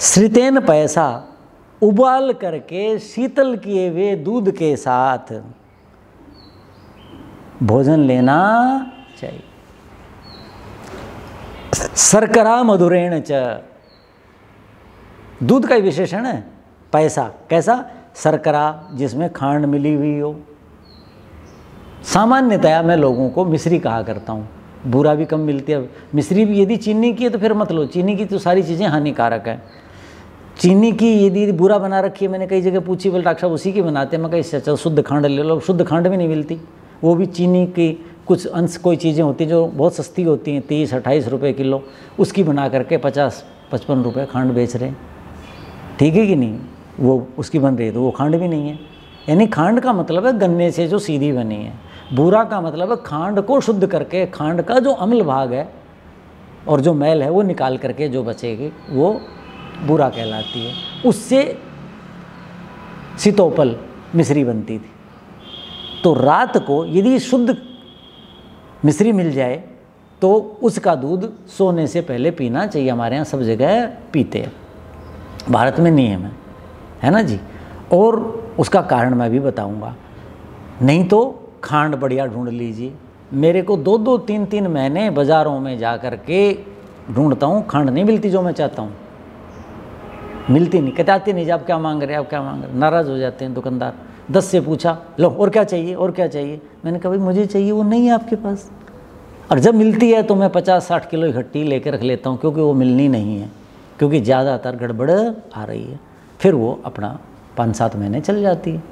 श्रितेन पैसा, उबाल करके शीतल किए हुए दूध के साथ भोजन लेना चाहिए। शर्करा मधुरेण च, दूध का ही विशेषण है पैसा। कैसा? शर्करा जिसमें खांड मिली हुई हो। सामान्यतया मैं लोगों को मिश्री कहा करता हूँ, बूरा भी कम मिलती है। मिश्री भी यदि चीनी की है तो फिर मत लो, चीनी की तो सारी चीज़ें हानिकारक हैं। चीनी की यदि बूरा बना रखी है, मैंने कई जगह पूछी, बोले डॉक्टर साहब उसी की बनाते हैं। मैं कहीं चलो शुद्ध खांड ले लो, शुद्ध खांड भी नहीं मिलती। वो भी चीनी की कुछ अंश कोई चीज़ें होती हैं जो बहुत सस्ती होती हैं, 30-28 रुपये किलो, उसकी बना करके 50-55 रुपये खांड बेच रहे हैं। ठीक है कि नहीं? वो उसकी बन रही है तो वो खांड भी नहीं है। यानी खांड का मतलब है गन्ने से जो सीधी बनी है, बूरा का मतलब है खांड को शुद्ध करके, खांड का जो अम्ल भाग है और जो मैल है वो निकाल करके जो बचेगी वो बूरा कहलाती है। उससे सीतोपल मिश्री बनती थी। तो रात को यदि शुद्ध मिश्री मिल जाए तो उसका दूध सोने से पहले पीना चाहिए। हमारे यहाँ सब जगह पीते हैं, भारत में नियम है ना जी। और उसका कारण मैं भी बताऊंगा। नहीं तो खांड बढ़िया ढूंढ लीजिए। मेरे को 2-2, 3-3 महीने बाज़ारों में जा कर के ढूंढता हूँ, खांड नहीं मिलती जो मैं चाहता हूँ, मिलती नहीं। कहते आती नहीं, आप क्या मांग रहे हैं, आप क्या मांग रहे हैं। नाराज़ हो जाते हैं दुकानदार। 10 से पूछा, लो और क्या चाहिए, और क्या चाहिए। मैंने कहा भाई मुझे चाहिए, वो नहीं है आपके पास। और जब मिलती है तो मैं 50-60 किलो इकट्ठी लेकर रख लेता हूँ, क्योंकि वो मिलनी नहीं है, क्योंकि ज़्यादातर गड़बड़ आ रही है। फिर वो अपना 5-7 महीने चल जाती है।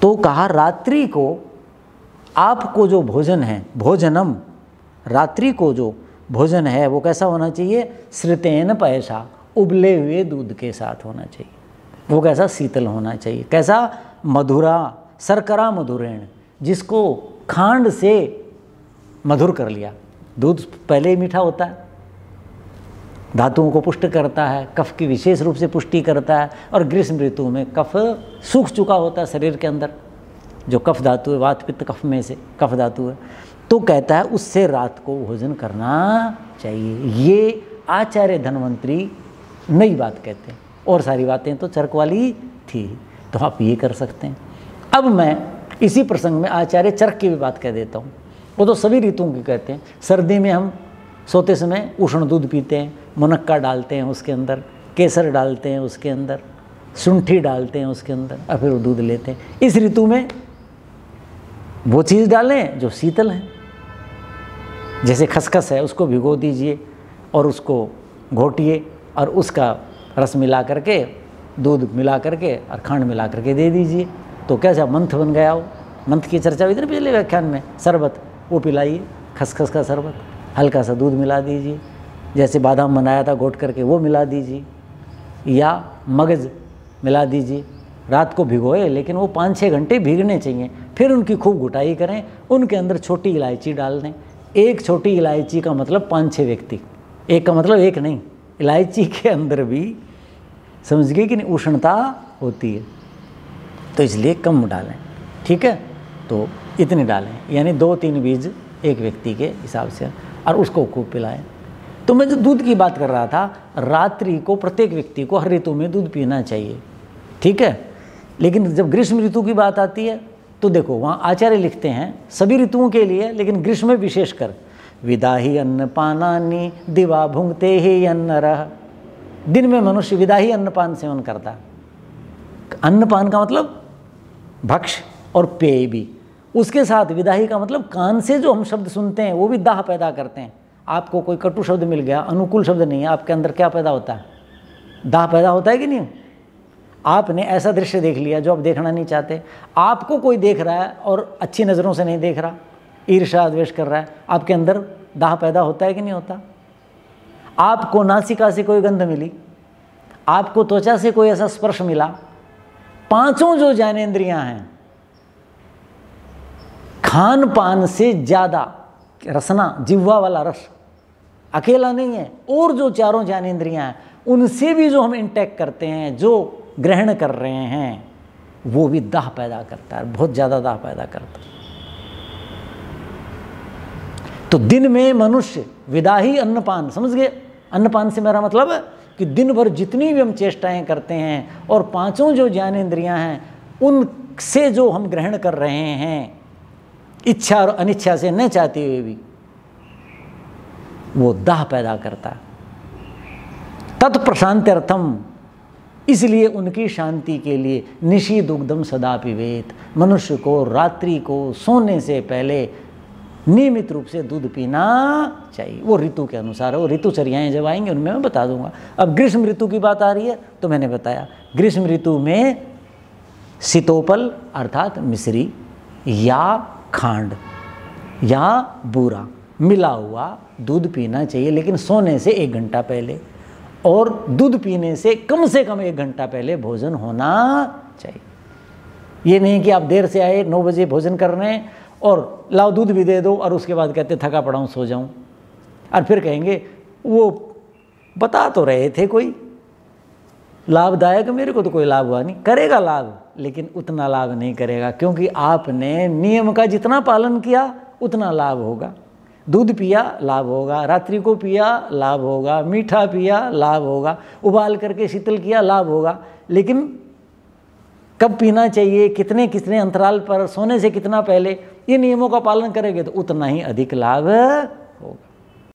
तो कहा रात्रि को आपको जो भोजन है, भोजनम, रात्रि को जो भोजन है वो कैसा होना चाहिए? श्रितेन पैसा, उबले हुए दूध के साथ होना चाहिए। वो कैसा? शीतल होना चाहिए। कैसा? मधुरा, शर्करा मधुरेण, जिसको खांड से मधुर कर लिया। दूध पहले ही मीठा होता है, धातुओं को पुष्ट करता है, कफ की विशेष रूप से पुष्टि करता है। और ग्रीष्म ऋतु में कफ सूख चुका होता है शरीर के अंदर, जो कफ धातु है, वात पित्त कफ में से कफ धातु है। तो कहता है उससे रात को भोजन करना चाहिए। ये आचार्य धन्वंतरी नई बात कहते हैं, और सारी बातें तो चरक वाली थी। तो आप ये कर सकते हैं। अब मैं इसी प्रसंग में आचार्य चरक की भी बात कह देता हूँ। वो तो सभी ऋतुओं की कहते हैं। सर्दी में हम सोते समय उष्ण दूध पीते हैं, मुनक्का डालते हैं उसके अंदर, केसर डालते हैं उसके अंदर, शुंठी डालते हैं उसके अंदर, और फिर वो दूध लेते हैं। इस ऋतु में वो चीज़ डालें जो शीतल है, जैसे खसखस है, उसको भिगो दीजिए और उसको घोटिए और उसका रस मिला करके, दूध मिला करके और खांड मिला करके दे दीजिए। तो कैसा मंथ बन गया हो। मंथ की चर्चा हुई थी ना पिछले व्याख्यान में। शरबत वो पिलाइए, खसखस का शरबत, हल्का सा दूध मिला दीजिए, जैसे बादाम बनाया था घोट करके वो मिला दीजिए, या मगज मिला दीजिए। रात को भिगोए, लेकिन वो 5-6 घंटे भीगने चाहिए। फिर उनकी खूब घुटाई करें, उनके अंदर छोटी इलायची डाल दें। एक छोटी इलायची का मतलब 5-6 व्यक्ति, एक का मतलब एक नहीं। इलायची के अंदर भी समझ गए कि नहीं उष्णता होती है, तो इसलिए कम डालें। ठीक है, तो इतनी डालें, यानी 2-3 बीज एक व्यक्ति के हिसाब से, और उसको खूब पिलाएं। तो मैं जो दूध की बात कर रहा था, रात्रि को प्रत्येक व्यक्ति को हर ऋतु में दूध पीना चाहिए। ठीक है, लेकिन जब ग्रीष्म ऋतु की बात आती है तो देखो वहाँ आचार्य लिखते हैं सभी ऋतुओं के लिए, लेकिन ग्रीष्म में विशेषकर, विदाही अन्न पानानि दिवा भुंगते ही अन्नरः। दिन में मनुष्य विदाही अन्नपान सेवन करता है। अन्नपान का मतलब भक्ष्य और पेय भी, उसके साथ विदाही का मतलब कान से जो हम शब्द सुनते हैं वो भी दाह पैदा करते हैं। आपको कोई कटु शब्द मिल गया, अनुकूल शब्द नहीं है, आपके अंदर क्या पैदा होता है? दाह पैदा होता है कि नहीं? आपने ऐसा दृश्य देख लिया जो आप देखना नहीं चाहते, आपको कोई देख रहा है और अच्छी नज़रों से नहीं देख रहा, ईर्ष्या द्वेष कर रहा है, आपके अंदर दाह पैदा होता है कि नहीं होता? आपको नासिका से कोई गंध मिली, आपको त्वचा से कोई ऐसा स्पर्श मिला, 5 जो ज्ञानेंद्रियां हैं, खान पान से ज़्यादा रसना, जिह्वा वाला रस अकेला नहीं है, और जो 4 ज्ञानेंद्रियां हैं उनसे भी जो हम इंटेक करते हैं, जो ग्रहण कर रहे हैं, वो भी दाह पैदा करता है, बहुत ज़्यादा दाह पैदा करता है। तो दिन में मनुष्य विदाही अन्नपान, समझ गए? अन्नपान से मेरा मतलब कि दिन भर जितनी भी हम चेष्टाएं करते हैं और पांचों जो ज्ञानेंद्रियां हैं उनसे जो हम ग्रहण कर रहे हैं इच्छा और अनिच्छा से, न चाहते हुए भी, वो दाह पैदा करता है। तत्प्रशांत्यर्थम, इसलिए उनकी शांति के लिए निशी दुग्धम सदा पिबेत, मनुष्य को रात्रि को सोने से पहले नियमित रूप से दूध पीना चाहिए। वो ऋतु के अनुसार है, वो ऋतुचर्याएं जब आएंगे उनमें मैं बता दूंगा। अब ग्रीष्म ऋतु की बात आ रही है तो मैंने बताया ग्रीष्म ऋतु में शीतोपल अर्थात मिश्री या खांड या बूरा मिला हुआ दूध पीना चाहिए, लेकिन सोने से 1 घंटा पहले, और दूध पीने से कम 1 घंटा पहले भोजन होना चाहिए। ये नहीं कि आप देर से आए 9 बजे भोजन कर रहे हैं और लाओ दूध भी दे दो और उसके बाद कहते थका पड़ा हूँ सो जाऊँ, और फिर कहेंगे वो बता तो रहे थे कोई लाभदायक, मेरे को तो कोई लाभ हुआ नहीं। करेगा लाभ, लेकिन उतना लाभ नहीं करेगा, क्योंकि आपने नियम का जितना पालन किया उतना लाभ होगा। दूध पिया लाभ होगा, रात्रि को पिया लाभ होगा, मीठा पिया लाभ होगा, उबाल करके शीतल किया लाभ होगा, लेकिन कब पीना चाहिए, कितने कितने अंतराल पर, सोने से कितना पहले, ये नियमों का पालन करेंगे तो उतना ही अधिक लाभ